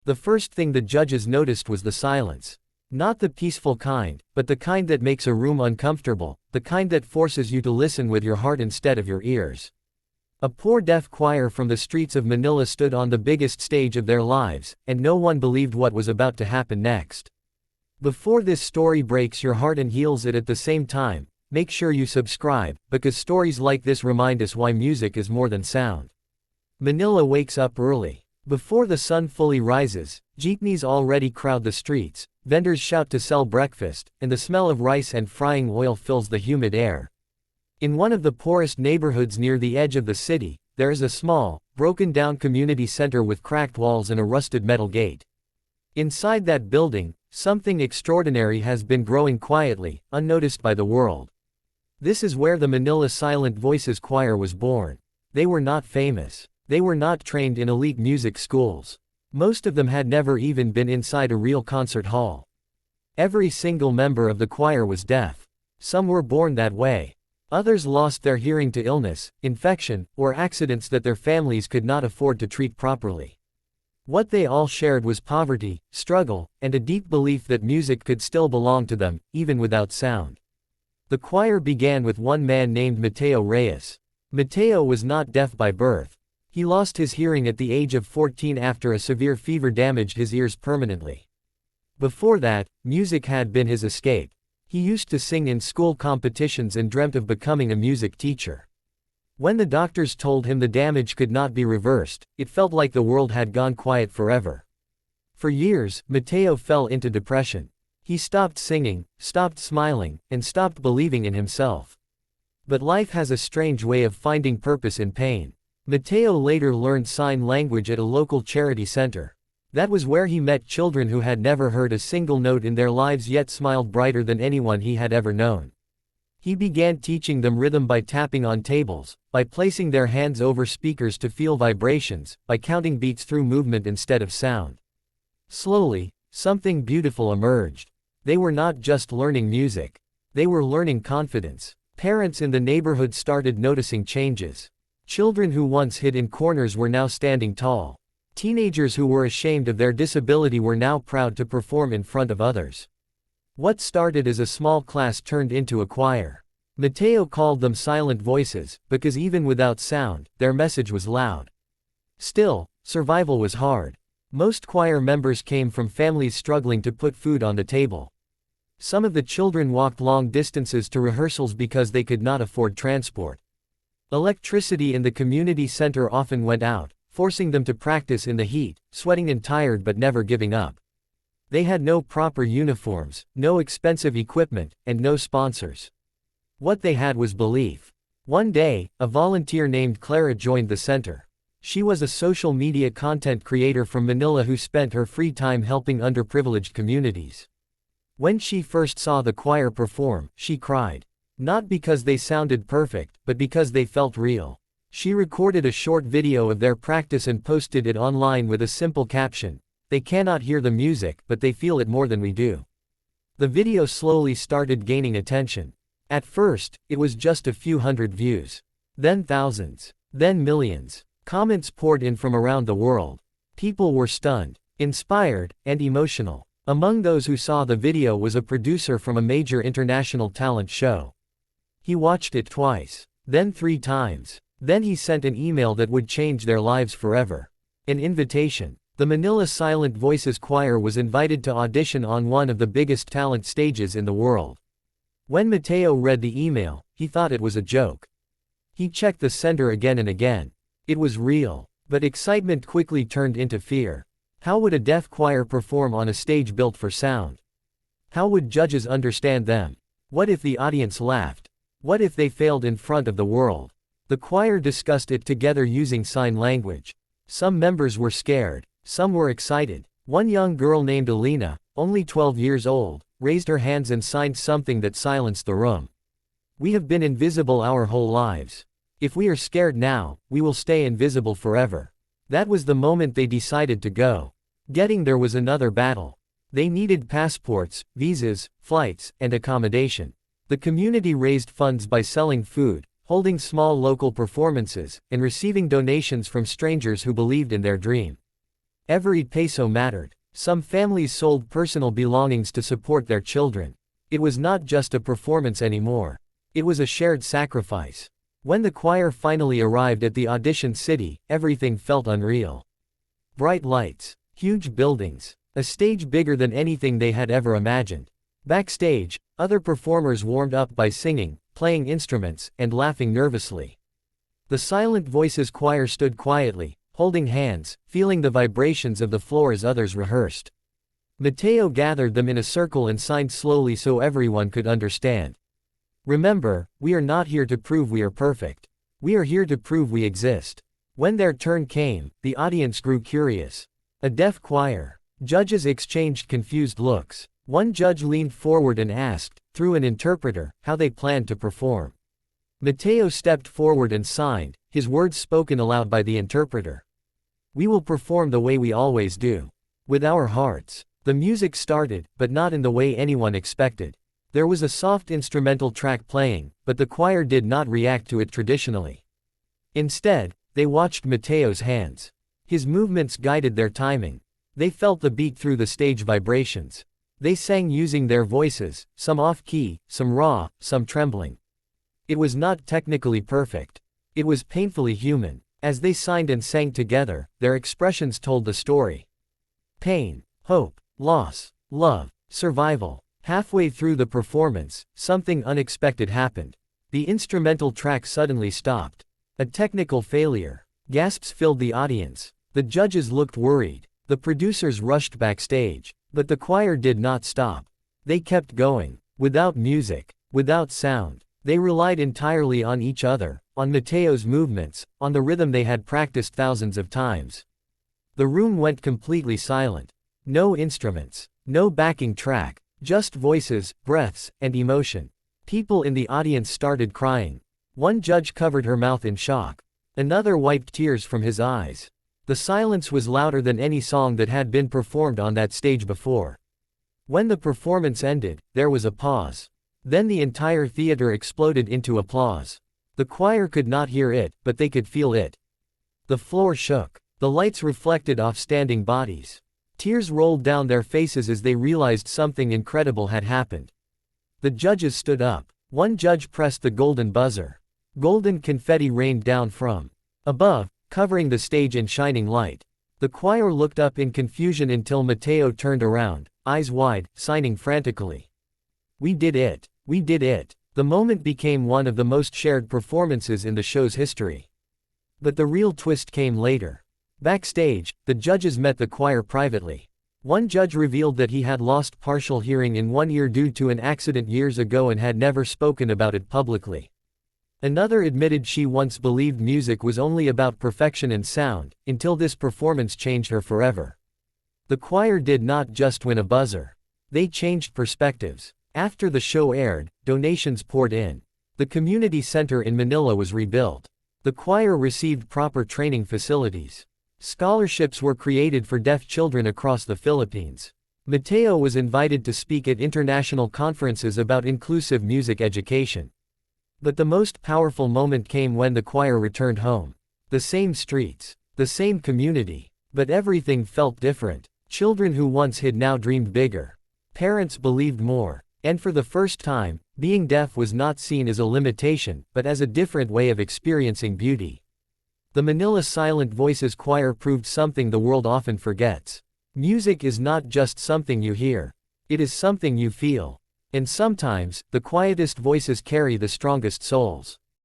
The first thing the judges noticed was the silence. Not the peaceful kind, but the kind that makes a room uncomfortable, the kind that forces you to listen with your heart instead of your ears. A poor deaf choir from the streets of Manila stood on the biggest stage of their lives, and no one believed what was about to happen next. Before this story breaks your heart and heals it at the same time, make sure you subscribe, because stories like this remind us why music is more than sound. Manila wakes up early. Before the sun fully rises, jeepneys already crowd the streets, vendors shout to sell breakfast, and the smell of rice and frying oil fills the humid air. In one of the poorest neighborhoods near the edge of the city, there is a small, broken-down community center with cracked walls and a rusted metal gate. Inside that building, something extraordinary has been growing quietly, unnoticed by the world. This is where the Manila Silent Voices Choir was born. They were not famous. They were not trained in elite music schools. Most of them had never even been inside a real concert hall. Every single member of the choir was deaf. Some were born that way. Others lost their hearing to illness, infection, or accidents that their families could not afford to treat properly. What they all shared was poverty, struggle, and a deep belief that music could still belong to them, even without sound. The choir began with one man named Mateo Reyes. Mateo was not deaf by birth. He lost his hearing at the age of 14 after a severe fever damaged his ears permanently. Before that, music had been his escape. He used to sing in school competitions and dreamt of becoming a music teacher. When the doctors told him the damage could not be reversed, it felt like the world had gone quiet forever. For years, Mateo fell into depression. He stopped singing, stopped smiling, and stopped believing in himself. But life has a strange way of finding purpose in pain. Mateo later learned sign language at a local charity center. That was where he met children who had never heard a single note in their lives yet smiled brighter than anyone he had ever known. He began teaching them rhythm by tapping on tables, by placing their hands over speakers to feel vibrations, by counting beats through movement instead of sound. Slowly, something beautiful emerged. They were not just learning music. They were learning confidence. Parents in the neighborhood started noticing changes. Children who once hid in corners were now standing tall. Teenagers who were ashamed of their disability were now proud to perform in front of others. What started as a small class turned into a choir. Mateo called them silent voices, because even without sound, their message was loud. Still, survival was hard. Most choir members came from families struggling to put food on the table. Some of the children walked long distances to rehearsals because they could not afford transport. Electricity in the community center often went out, forcing them to practice in the heat, sweating and tired but never giving up. They had no proper uniforms, no expensive equipment, and no sponsors. What they had was belief. One day, a volunteer named Clara joined the center. She was a social media content creator from Manila who spent her free time helping underprivileged communities. When she first saw the choir perform, she cried. Not because they sounded perfect, but because they felt real. She recorded a short video of their practice and posted it online with a simple caption: "They cannot hear the music, but they feel it more than we do." The video slowly started gaining attention. At first, it was just a few hundred views. Then thousands. Then millions. Comments poured in from around the world. People were stunned, inspired, and emotional. Among those who saw the video was a producer from a major international talent show. He watched it twice, then 3 times. Then he sent an email that would change their lives forever. An invitation. The Manila Silent Voices Choir was invited to audition on one of the biggest talent stages in the world. When Mateo read the email, he thought it was a joke. He checked the sender again and again. It was real. But excitement quickly turned into fear. How would a deaf choir perform on a stage built for sound? How would judges understand them? What if the audience laughed? What if they failed in front of the world? The choir discussed it together using sign language. Some members were scared. Some were excited. One young girl named Alina, only 12 years old, raised her hands and signed something that silenced the room. "We have been invisible our whole lives. If we are scared now, we will stay invisible forever." That was the moment they decided to go. Getting there was another battle. They needed passports, visas, flights, and accommodation. The community raised funds by selling food, holding small local performances, and receiving donations from strangers who believed in their dream. Every peso mattered. Some families sold personal belongings to support their children. It was not just a performance anymore. It was a shared sacrifice. When the choir finally arrived at the audition city, everything felt unreal. Bright lights, huge buildings, a stage bigger than anything they had ever imagined. Backstage, other performers warmed up by singing, playing instruments, and laughing nervously. The Silent Voices choir stood quietly, holding hands, feeling the vibrations of the floor as others rehearsed. Mateo gathered them in a circle and signed slowly so everyone could understand. Remember, we are not here to prove we are perfect. We are here to prove we exist. When their turn came, the audience grew curious. A deaf choir. Judges exchanged confused looks. One judge leaned forward and asked, through an interpreter, how they planned to perform. Mateo stepped forward and signed, his words spoken aloud by the interpreter. We will perform the way we always do. With our hearts. The music started, but not in the way anyone expected. There was a soft instrumental track playing, but the choir did not react to it traditionally. Instead, they watched Mateo's hands. His movements guided their timing. They felt the beat through the stage vibrations. They sang using their voices, some off-key, some raw, some trembling. It was not technically perfect. It was painfully human. As they signed and sang together, their expressions told the story. Pain, hope, loss, love, survival. Halfway through the performance, something unexpected happened. The instrumental track suddenly stopped. A technical failure. Gasps filled the audience. The judges looked worried. The producers rushed backstage. But the choir did not stop. They kept going. Without music. Without sound. They relied entirely on each other, on Mateo's movements, on the rhythm they had practiced thousands of times. The room went completely silent. No instruments. No backing track. Just voices, breaths, and emotion. People in the audience started crying. One judge covered her mouth in shock. Another wiped tears from his eyes. The silence was louder than any song that had been performed on that stage before. When the performance ended, there was a pause. Then the entire theater exploded into applause. The choir could not hear it, but they could feel it. The floor shook. The lights reflected off standing bodies. Tears rolled down their faces as they realized something incredible had happened. The judges stood up. One judge pressed the golden buzzer. Golden confetti rained down from above, covering the stage in shining light. The choir looked up in confusion until Mateo turned around, eyes wide, signing frantically. We did it. We did it. The moment became one of the most shared performances in the show's history. But the real twist came later. Backstage, the judges met the choir privately. One judge revealed that he had lost partial hearing in one ear due to an accident years ago and had never spoken about it publicly. Another admitted she once believed music was only about perfection and sound, until this performance changed her forever. The choir did not just win a buzzer. They changed perspectives. After the show aired, donations poured in. The community center in Manila was rebuilt. The choir received proper training facilities. Scholarships were created for deaf children across the Philippines. Mateo was invited to speak at international conferences about inclusive music education. But the most powerful moment came when the choir returned home. The same streets, the same community, but everything felt different. Children who once hid now dreamed bigger. Parents believed more. And for the first time, being deaf was not seen as a limitation, but as a different way of experiencing beauty. The Manila Silent Voices choir proved something the world often forgets. Music is not just something you hear. It is something you feel. And sometimes, the quietest voices carry the strongest souls.